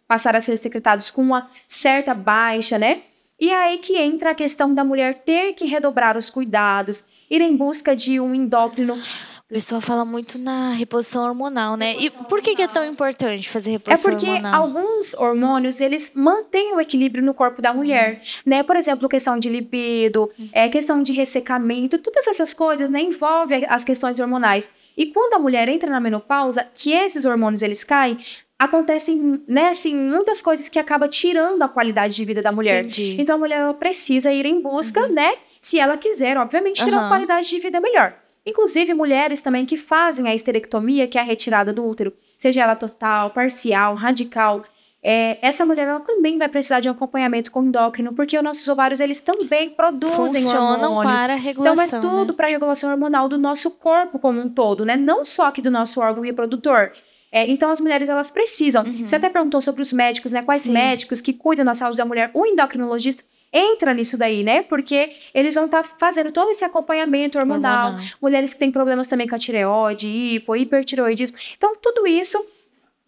passar a ser secretados com uma certa baixa, né? E é aí que entra a questão da mulher ter que redobrar os cuidados, ir em busca de um endócrino. O pessoal fala muito na reposição hormonal, né? E por que é tão importante fazer reposição hormonal? É porque alguns hormônios, eles mantêm o equilíbrio no corpo da mulher, né? Por exemplo, questão de libido, questão de ressecamento, todas essas coisas, né? Envolvem as questões hormonais. E quando a mulher entra na menopausa, que esses hormônios, eles caem, acontecem, né, assim, muitas coisas que acabam tirando a qualidade de vida da mulher. Entendi. Então, a mulher ela precisa ir em busca, né? Se ela quiser, obviamente, tirar uma qualidade de vida melhor. Inclusive, mulheres também que fazem a esterectomia, que é a retirada do útero, seja ela total, parcial, radical, essa mulher ela também vai precisar de um acompanhamento com endócrino, porque os nossos ovários, eles também produzem funcionam hormônios. para a regulação, então, é tudo para a regulação hormonal do nosso corpo como um todo, né? Não só aqui do nosso órgão reprodutor. Então, as mulheres, elas precisam. Você até perguntou sobre os médicos, né? Quais médicos que cuidam da saúde da mulher? O endocrinologista entra nisso daí, né? Porque eles vão estar fazendo todo esse acompanhamento hormonal. Mulheres que têm problemas também com a tireoide, hipertireoidismo. Então, tudo isso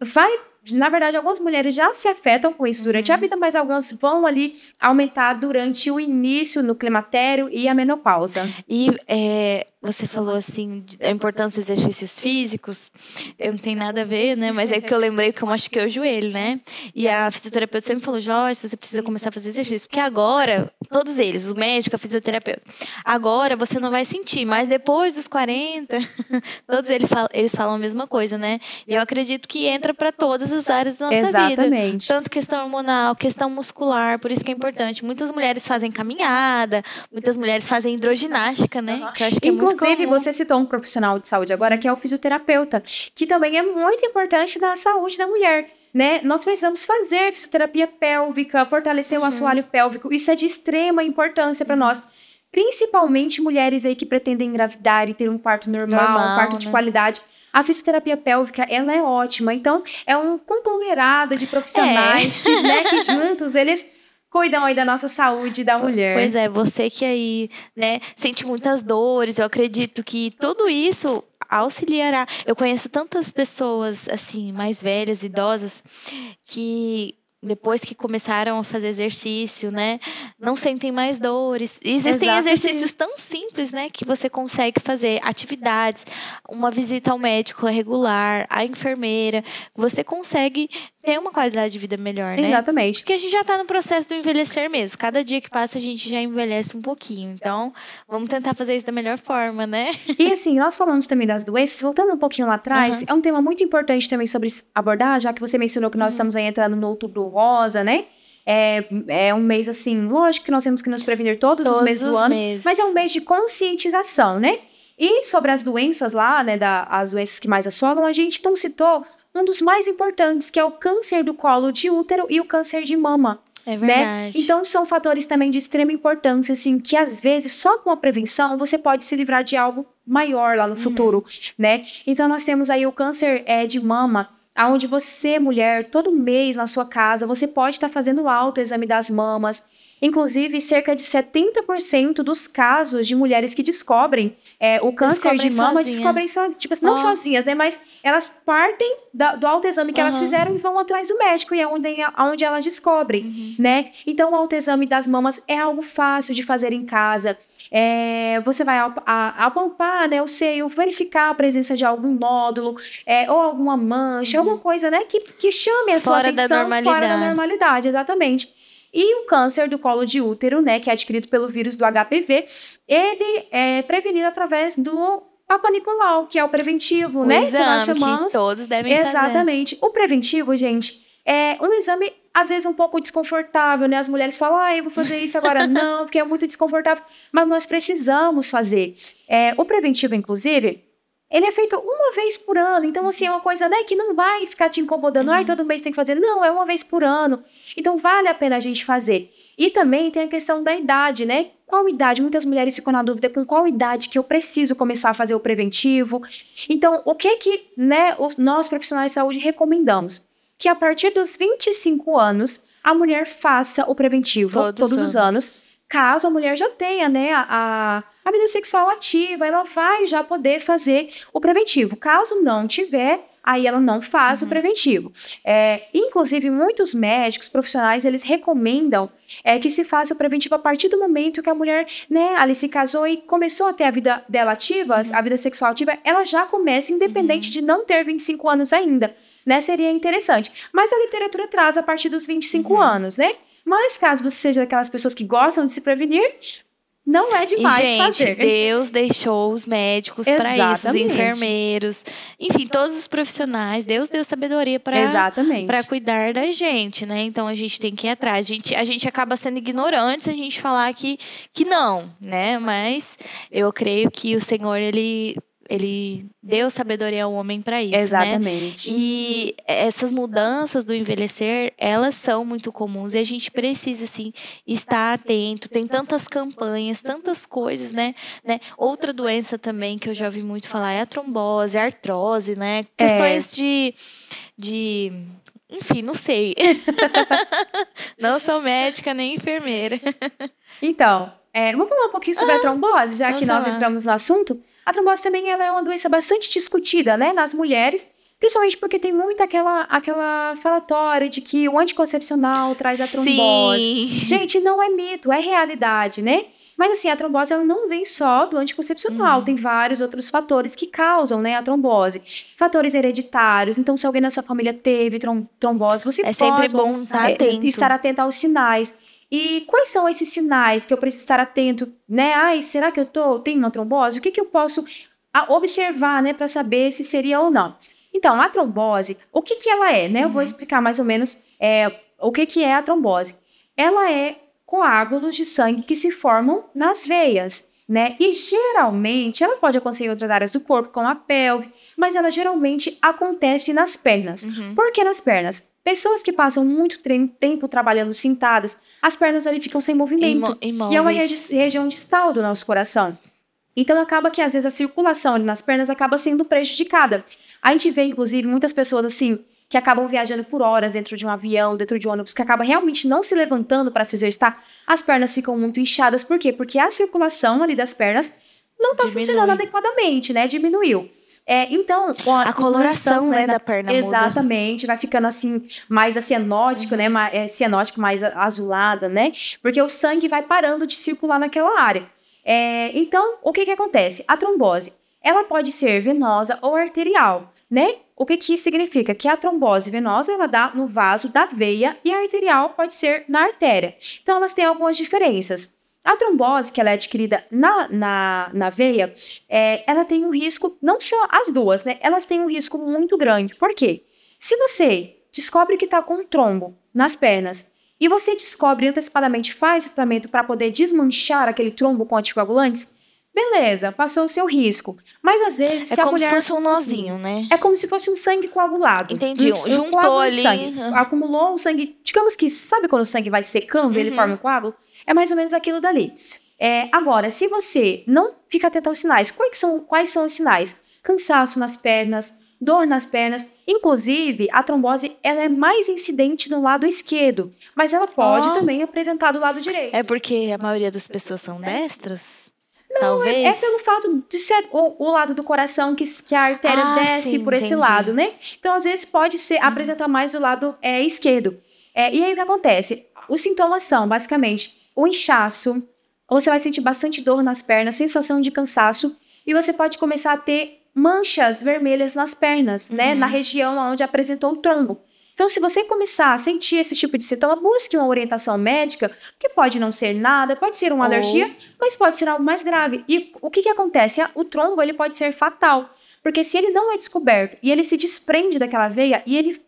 vai... Na verdade, algumas mulheres já se afetam com isso durante a vida, mas algumas vão ali aumentar durante o início no climatério e a menopausa. E você falou assim da importância dos exercícios físicos. Eu não tenho nada a ver, né? Mas é que eu lembrei que eu machuquei o joelho, né? E a fisioterapeuta sempre falou, Joyce, você precisa começar a fazer exercício. Porque agora, todos eles, o médico, a fisioterapeuta, agora você não vai sentir, mas depois dos 40, todos eles falam a mesma coisa, né? E eu acredito que entra para todas as áreas da nossa vida. Tanto questão hormonal, questão muscular, por isso que é importante. Muitas mulheres fazem caminhada, muitas mulheres fazem hidroginástica, né? Que eu acho que é muito Inclusive, comum. você citou um profissional de saúde agora, que é o fisioterapeuta, que também é muito importante na saúde da mulher, né? Nós precisamos fazer fisioterapia pélvica, fortalecer o assoalho pélvico. Isso é de extrema importância para nós. Principalmente mulheres aí que pretendem engravidar e ter um parto normal, um parto de qualidade. A fisioterapia pélvica, ela é ótima. Então, é um conglomerado de profissionais que juntos, eles cuidam aí da nossa saúde da mulher. Pois é, você que aí, né, sente muitas dores, eu acredito que tudo isso auxiliará. Eu conheço tantas pessoas, assim, mais velhas, idosas, que depois que começaram a fazer exercício, né, não sentem mais dores. Existem exercícios tão simples, né, que você consegue fazer atividades, uma visita ao médico regular, à enfermeira, você consegue ter uma qualidade de vida melhor, né? Exatamente. Porque a gente já tá no processo do envelhecer mesmo. Cada dia que passa a gente já envelhece um pouquinho. Então, vamos tentar fazer isso da melhor forma, né? E assim, nós falamos também das doenças, voltando um pouquinho lá atrás, é um tema muito importante também sobre abordar, já que você mencionou que nós estamos aí entrando no Outubro Rosa, né? É um mês assim, lógico que nós temos que nos prevenir todos os meses do ano, mas é um mês de conscientização, né? E sobre as doenças lá, né, as doenças que mais assolam, a gente não citou um dos mais importantes, que é o câncer do colo de útero e o câncer de mama. É verdade. Né? Então, são fatores também de extrema importância, assim, que às vezes, só com a prevenção, você pode se livrar de algo maior lá no futuro, né? Então, nós temos aí o câncer de mama, onde você, mulher, todo mês na sua casa, você pode estar fazendo o autoexame das mamas. Inclusive, cerca de 70% dos casos de mulheres que descobrem o câncer de mama, descobrem tipo, não sozinhas, né? Mas elas partem do autoexame que elas fizeram e vão atrás do médico, e é onde elas descobrem, né? Então, o autoexame das mamas é algo fácil de fazer em casa. Você vai apalpar, né, o seio, verificar a presença de algum nódulo, ou alguma mancha, alguma coisa, né, que chame a sua atenção fora da normalidade, exatamente. E o câncer do colo de útero, né, que é adquirido pelo vírus do HPV, ele é prevenido através do Papa Nicolau, que é o preventivo, né? Exame, que nós chamamos. Que todos devem fazer. Exatamente. O preventivo, gente, é um exame, às vezes, um pouco desconfortável, né? As mulheres falam, eu vou fazer isso agora. Não, porque é muito desconfortável. Mas nós precisamos fazer. O preventivo, inclusive, ele é feito uma vez por ano. Então, assim, é uma coisa, né, que não vai ficar te incomodando. Ai, todo mês tem que fazer. Não, é uma vez por ano. Então, vale a pena a gente fazer. E também tem a questão da idade, né? Qual idade? Muitas mulheres ficam na dúvida com qual idade que eu preciso começar a fazer o preventivo. Então, o que né, nós profissionais de saúde recomendamos? Que a partir dos 25 anos, a mulher faça o preventivo todos os anos. Caso a mulher já tenha, né, a vida sexual ativa, ela vai já poder fazer o preventivo. Caso não tiver, aí ela não faz o preventivo. Inclusive, muitos médicos profissionais, eles recomendam que se faça o preventivo a partir do momento que a mulher, né, ali se casou e começou a ter a vida dela ativa, a vida sexual ativa, ela já começa, independente de não ter 25 anos ainda, né, seria interessante. Mas a literatura traz a partir dos 25 anos, né? Mas caso você seja daquelas pessoas que gostam de se prevenir, não é demais fazer. Deus deixou os médicos para isso, os enfermeiros, enfim, todos os profissionais. Deus deu sabedoria para cuidar da gente, né? Então a gente tem que ir atrás. A gente acaba sendo ignorante se a gente falar que não, né? Mas eu creio que o Senhor, ele deu sabedoria ao homem para isso, exatamente, né? E essas mudanças do envelhecer, elas são muito comuns e a gente precisa, assim, estar atento. Tem tantas campanhas, tantas coisas, né? Outra doença também que eu já ouvi muito falar é a trombose, a artrose, né? Questões de enfim, não sei. Não sou médica nem enfermeira. Então, vamos falar um pouquinho sobre a trombose, já que nós entramos no assunto. A trombose também ela é uma doença bastante discutida, né, nas mulheres, principalmente porque tem muito aquela falatória de que o anticoncepcional traz a trombose. Sim. Gente, não é mito, é realidade, né? Mas assim, a trombose ela não vem só do anticoncepcional, tem vários outros fatores que causam, né, a trombose. Fatores hereditários, então se alguém na sua família teve trombose, você pode sempre bom estar atento aos sinais. E quais são esses sinais que eu preciso estar atento, né? Ai, será que eu tenho uma trombose? O que eu posso observar, né, para saber se seria ou não? Então, a trombose, o que ela é, né? Eu vou explicar mais ou menos o que é a trombose. Ela é coágulos de sangue que se formam nas veias, né? E geralmente, ela pode acontecer em outras áreas do corpo, como a pelve, mas ela geralmente acontece nas pernas. Por que nas pernas? Pessoas que passam muito tempo trabalhando sentadas, as pernas ali ficam sem movimento. E é uma região distal do nosso coração. Então, acaba que, às vezes, a circulação ali nas pernas acaba sendo prejudicada. A gente vê, inclusive, muitas pessoas, assim, que acabam viajando por horas dentro de um avião, dentro de um ônibus, que acaba realmente não se levantando para se exercitar. As pernas ficam muito inchadas. Por quê? Porque a circulação ali das pernas não está funcionando adequadamente, né? Diminuiu. Então, a coloração, né, da perna exatamente, muda. Vai ficando assim, mais cianótico, né? Cianótico, mais azulada, né? Porque o sangue vai parando de circular naquela área. Então, o que acontece? A trombose, ela pode ser venosa ou arterial, né? O que significa? Que a trombose venosa, ela dá no vaso da veia e a arterial pode ser na artéria. Então, elas têm algumas diferenças. A trombose, que ela é adquirida na veia, ela tem um risco, não só as duas, né? Elas têm um risco muito grande. Por quê? Se você descobre que está com um trombo nas pernas e você descobre antecipadamente, faz o tratamento para poder desmanchar aquele trombo com anticoagulantes, beleza, passou o seu risco. Mas às vezes, se a mulher... É como se fosse um nozinho, né? É como se fosse um sangue coagulado. Entendi. Juntou ali. Acumulou um sangue. Digamos que, sabe quando o sangue vai secando e ele forma um coágulo? É mais ou menos aquilo dali. Agora, se você não fica atento aos sinais, quais são os sinais? Cansaço nas pernas, dor nas pernas. Inclusive, a trombose ela é mais incidente no lado esquerdo, mas ela pode também apresentar do lado direito. É porque a maioria das pessoas são destras? Não, talvez. É pelo fato de ser o lado do coração que a artéria desce por esse lado, né? Então, às vezes, pode apresentar mais o lado esquerdo. E aí, o que acontece? Os sintomas são, basicamente, o inchaço, você vai sentir bastante dor nas pernas, sensação de cansaço, e você pode começar a ter manchas vermelhas nas pernas, né? Na região onde apresentou o trombo. Então, se você começar a sentir esse tipo de sintoma, busque uma orientação médica, que pode não ser nada, pode ser uma alergia, mas pode ser algo mais grave. E o que acontece? O trombo ele pode ser fatal, porque se ele não é descoberto e ele se desprende daquela veia e ele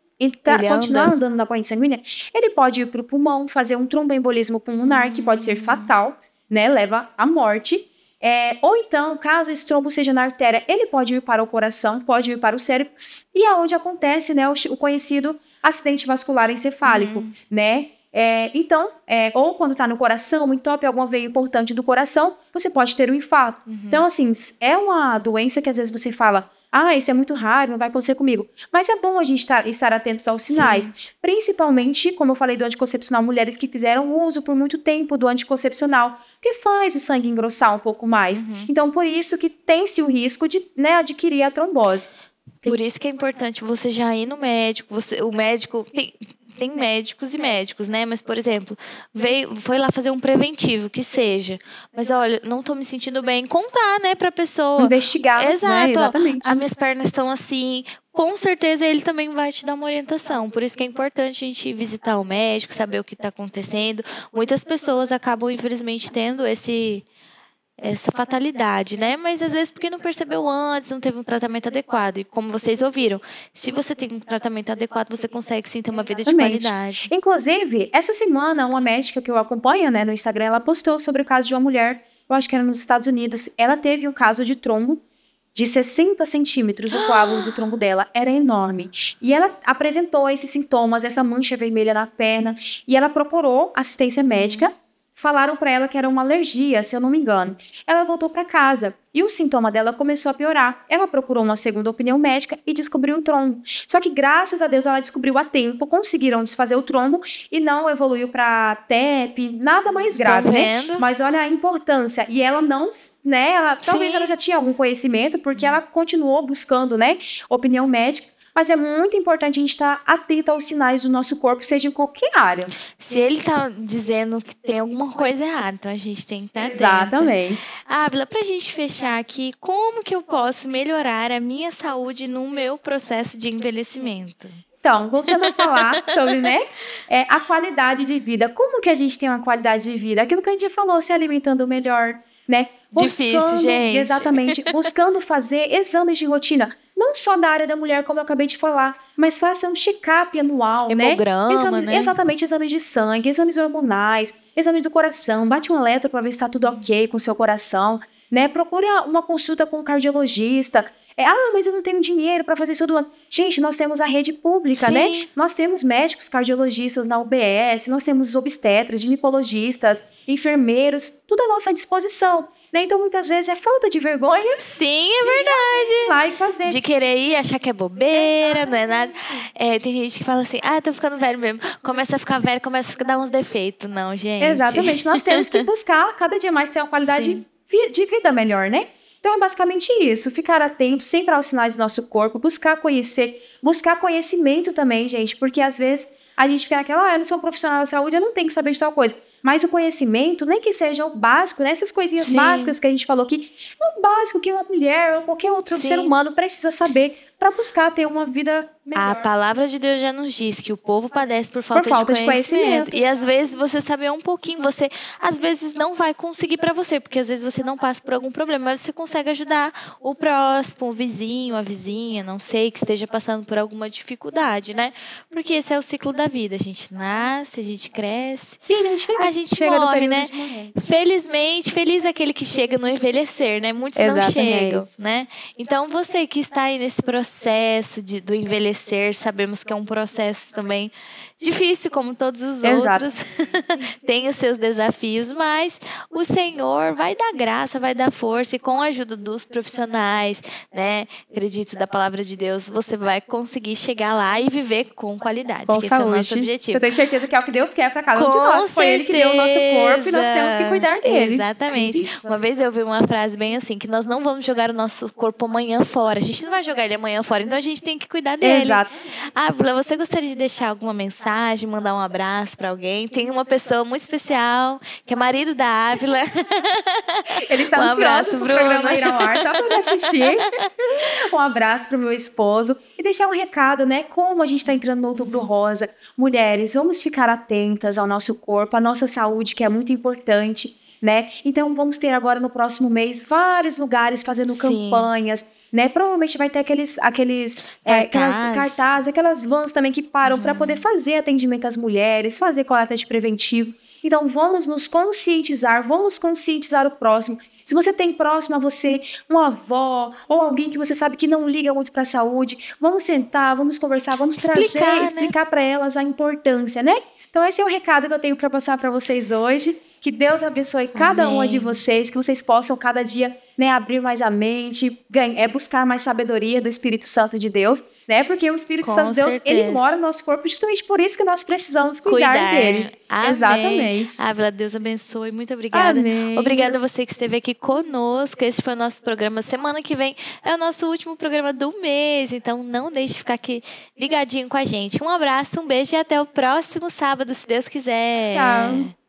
continuar andando na corrente sanguínea, ele pode ir para o pulmão, fazer um tromboembolismo pulmonar, que pode ser fatal, né? Leva à morte. Ou então, caso esse trombo seja na artéria, ele pode ir para o coração, pode ir para o cérebro, e é onde acontece, né, o conhecido acidente vascular encefálico, né? Então, ou quando está no coração, entope alguma veia importante do coração, você pode ter um infarto. Então, assim, é uma doença que às vezes você fala, isso é muito raro, não vai acontecer comigo. Mas é bom a gente estar atentos aos sinais. Sim. Principalmente, como eu falei do anticoncepcional, mulheres que fizeram uso por muito tempo do anticoncepcional, que faz o sangue engrossar um pouco mais. Então, por isso que tem-se o risco de, né, adquirir a trombose. Por isso que é importante você já ir no médico. O médico... Tem médicos e médicos, né? Mas, por exemplo, foi lá fazer um preventivo, que seja. Mas, olha, não tô me sentindo bem. Contar, né, pra pessoa. Investigar, exato, né? Exatamente. As minhas pernas estão assim. Com certeza ele também vai te dar uma orientação. Por isso que é importante a gente visitar o médico, saber o que está acontecendo. Muitas pessoas acabam, infelizmente, tendo essa fatalidade, né? Mas às vezes porque não percebeu antes, não teve um tratamento adequado. E como vocês ouviram, se você tem um tratamento adequado, você consegue sim ter uma vida de qualidade. Inclusive, essa semana, uma médica que eu acompanho, né, no Instagram, ela postou sobre o caso de uma mulher, eu acho que era nos Estados Unidos, ela teve um caso de trombo de 60 centímetros, o coágulo do trombo dela era enorme. E ela apresentou esses sintomas, essa mancha vermelha na perna, e ela procurou assistência médica. Falaram para ela que era uma alergia, se eu não me engano. Ela voltou para casa e o sintoma dela começou a piorar. Ela procurou uma segunda opinião médica e descobriu um trombo. Só que, graças a Deus, ela descobriu a tempo, conseguiram desfazer o trombo e não evoluiu para TEP, nada mais grave, né? Mas olha a importância. E ela não, né? Talvez ela já tinha algum conhecimento, porque ela continuou buscando, né, opinião médica. Mas é muito importante a gente estar atento aos sinais do nosso corpo, seja em qualquer área. Se ele está dizendo que tem alguma coisa errada, então a gente tem que estar atento. Exatamente. Ávila, para a gente fechar aqui, como que eu posso melhorar a minha saúde no meu processo de envelhecimento? Então, voltando a falar sobre, né, a qualidade de vida. Como que a gente tem uma qualidade de vida? Aquilo que a gente falou, se alimentando melhor, né? Difícil, gente. Exatamente. Buscando fazer exames de rotina. Não só da área da mulher, como eu acabei de falar, mas faça um check-up anual, hemograma, né? Exatamente, exames de sangue, exames hormonais, exames do coração. Bate um eletro para ver se está tudo ok com o seu coração, né? Procure uma consulta com um cardiologista. Mas eu não tenho dinheiro para fazer isso do ano. Gente, nós temos a rede pública, né? Nós temos médicos cardiologistas na UBS, nós temos obstetras, ginecologistas, enfermeiros, tudo à nossa disposição. Então, muitas vezes, é falta de vergonha. Sim, é verdade. Ir lá e fazer. De querer ir, achar que é bobeira, não é nada. Tem gente que fala assim, tô ficando velho mesmo. Começa a ficar velho, começa a dar uns defeitos. Não, gente. Exatamente. Nós temos que buscar cada dia mais ter uma qualidade de vida melhor, né? Então, é basicamente isso. Ficar atento sempre aos sinais do nosso corpo. Buscar conhecer. Buscar conhecimento também, gente. Porque, às vezes, a gente fica naquela, eu não sou um profissional da saúde, eu não tenho que saber de tal coisa. Mas o conhecimento, nem que seja o básico, né? Essas coisinhas básicas que a gente falou aqui, é o básico que uma mulher ou qualquer outro ser humano precisa saber para buscar ter uma vida melhor. A palavra de Deus já nos diz que o povo padece por falta de conhecimento. E às vezes você saber um pouquinho, você às vezes não vai conseguir para você, porque às vezes você não passa por algum problema, mas você consegue ajudar o próximo, o vizinho, a vizinha, não sei, que esteja passando por alguma dificuldade, né? Porque esse é o ciclo da vida. A gente nasce, a gente cresce, e a gente chega morre, né? Felizmente, feliz é aquele que chega no envelhecer, né? Muitos não chegam, né? Então, você que está aí nesse processo do envelhecer, sabemos que é um processo também difícil, como todos os outros. Tem os seus desafios, mas o Senhor vai dar graça, vai dar força, e com a ajuda dos profissionais, né? Acredito da palavra de Deus, você vai conseguir chegar lá e viver com qualidade, que esse é o nosso objetivo. Eu tenho certeza que é o que Deus quer para cada um de nós. Foi Ele que deu o nosso corpo e nós temos que cuidar dele. Exatamente. Uma vez eu ouvi uma frase bem assim, que nós não vamos jogar o nosso corpo amanhã fora. A gente não vai jogar ele amanhã fora, então a gente tem que cuidar dele. Exato. Ávila, você gostaria de deixar alguma mensagem, mandar um abraço para alguém? Tem uma pessoa muito especial, que é marido da Ávila. Ele está ansioso pro programa ir ao ar, só para me assistir. Um abraço pro meu esposo. E deixar um recado, né? Como a gente está entrando no Outubro Rosa. Mulheres, vamos ficar atentas ao nosso corpo, à nossa saúde, que é muito importante, né? Então, vamos ter agora no próximo mês vários lugares fazendo campanhas, né? Provavelmente vai ter aqueles cartazes, aquelas vans também que param para poder fazer atendimento às mulheres, fazer coleta de preventivo. Então, vamos nos conscientizar, vamos conscientizar o próximo. Se você tem próximo a você uma avó ou alguém que você sabe que não liga muito para a saúde, vamos sentar, vamos conversar, vamos explicar para elas a importância, né? Então esse é o recado que eu tenho para passar para vocês hoje. Que Deus abençoe cada uma de vocês, que vocês possam cada dia, né, abrir mais a mente, buscar mais sabedoria do Espírito Santo de Deus, né? Porque o Espírito Santo de Deus, ele mora no nosso corpo, justamente por isso que nós precisamos cuidar dele. Amém. Exatamente. Ávila, Deus abençoe. Muito obrigada. Amém. Obrigada a você que esteve aqui conosco. Esse foi o nosso programa. Semana que vem é o nosso último programa do mês. Então, não deixe de ficar aqui ligadinho com a gente. Um abraço, um beijo e até o próximo sábado, se Deus quiser. Tchau.